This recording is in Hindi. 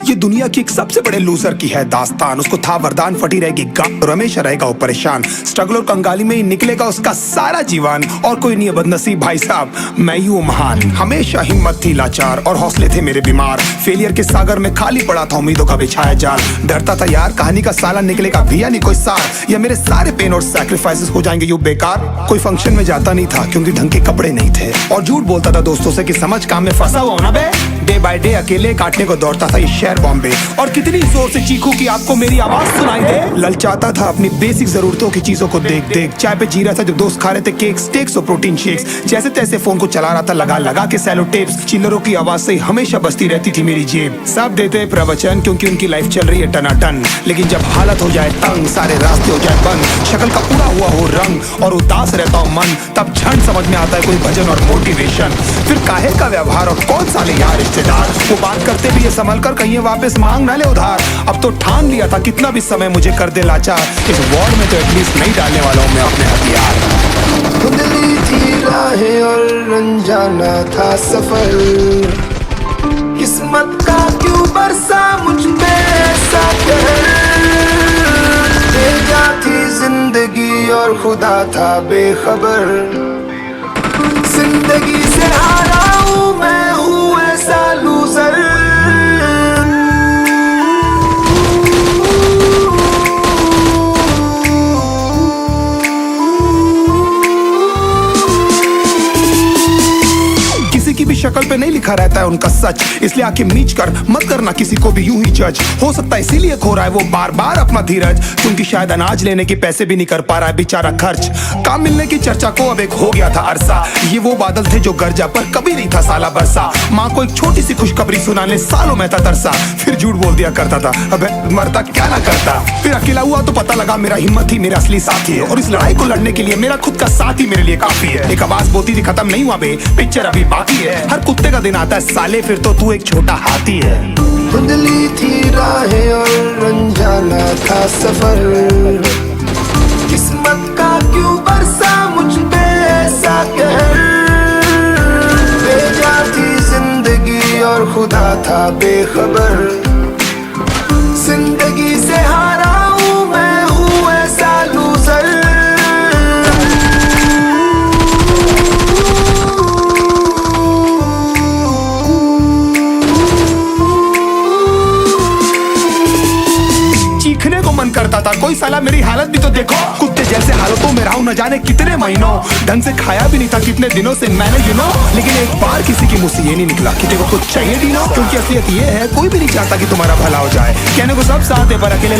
ये दुनिया की एक सबसे बड़े लूजर की है दास्तान। उसको था वरदान, फटी रहेगी गांठ और हमेशा रहेगा वो परेशान। स्ट्रगल और कंगाली में ही निकलेगा उसका सारा जीवन। और कोई नहीं है बदनसीब भाई साहब, मैं ही हूँ महान। हमेशा हिम्मत थी लाचार और हौसले थे मेरे बीमार। फेलियर के सागर में खाली पड़ा था उम्मीदों का बिछाया जाल। डरता था यार कहानी का साला निकलेगा भी या नहीं कोई सार, या मेरे सारे पेन और सैक्रिफाइसेस हो जाएंगे यूं बेकार। कोई फंक्शन में जाता नहीं था क्योंकि ढंग के कपड़े नहीं थे, और झूठ बोलता था दोस्तों से कि समझ काम में फंसा हुआ ना बे। डे बाय डे अकेले काटने को दौड़ता था ये शहर बॉम्बे। और कितनी जोर से चीखूं कि आपको मेरी आवाज सुनाई दे। ललचाता था अपनी बेसिक जरूरतों की चीजों को देख देख। चाय पे जी रहा था जब दोस्त खा रहे थे केक, स्टेक्स और प्रोटीन शेक्स। जैसे तैसे फोन को चला रहा था लगा लगा के सैलो टेप्स। चिल्लरों की आवाज से हमेशा बजती रहती थी मेरी जेब। सब देते प्रवचन क्योंकि उनकी लाइफ चल रही है टनाटन, लेकिन जब हालत हो जाए तंग, सारे रास्ते हो जाए बंद, शक्ल का उड़ा हुआ हो रंग और उदास रहता हो मन, तब क्षण समझ में आता है कोई भजन और मोटिवेशन। फिर काहे का व्यवहार और कौन साले यार रिश्तेदार, वो बात करते भी ये संभल कर कहीं वापस मांग ना ले उधार। अब तो ठान लिया था कितना भी समय मुझे कर दे लाचार, इस वॉर में तो एटलीस्ट नहीं डालने वाला हूँ मैं अपने हथियार। धुंधली थी राहें और अनजाना था सफर, किस्मत का क्यों बरसा मुझ पे ऐसा कहर। भेजा थी जिंदगी और खुदा था बेखबर, जिंदगी से हारा हूँ मैं, हूँ ऐसा लूजर। की भी शक्ल पे नहीं लिखा रहता है उनका सच, इसलिए आंखें मीच कर मत करना किसी को भी यूं ही जज। हो सकता है इसीलिए खो रहा है वो बार बार अपना धीरज, क्योंकि शायद अनाज लेने के पैसे भी नहीं कर पा रहा है बेचारा खर्च। काम मिलने की चर्चा को अब एक हो गया था अरसा, ये वो बादल थे जो गरजा पर कभी नहीं था साला बरसा। माँ को एक छोटी सी खुशखबरी सुनाने सालों में था तरसा, फिर झूठ बोल दिया करता था अबे मरता क्या ना करता। फिर अकेला हुआ तो पता लगा मेरा हिम्मत ही मेरा असली साथी है, और इस लड़ाई को लड़ने के लिए मेरा खुद का साथ ही मेरे लिए काफी है। एक आवाज बोलती थी खत्म नहीं हुआ बे, पिक्चर अभी बाकी है। हर कुत्ते का दिन आता है साले, फिर तो तू एक छोटा हाथी है। धुंधली थी राहें और अनजाना था सफर, किस्मत का क्यों बरसा मुझ पे ऐसा कहर। भेजा थी जिंदगी और खुदा था बेखबर, जिंदगी से हारा हूँ मैं, हूँ ऐसा लूजर। चीखने को मन करता था, कोई साला मेरी हालत भी तो देखो। कुत्ते जैसे हालतों में रहा हूं न जाने कितने महीनों, ढंग से खाया भी नहीं था कितने दिनों से मैंने लेकिन एक बार किसी की मुंह से ये नहीं निकला कि तेरे को कुछ चाहिए क्योंकि असलियत ये है कोई भी नहीं चाहता कि तुम्हारा भला हो जाए। कहने को सब साथ है पर अकेले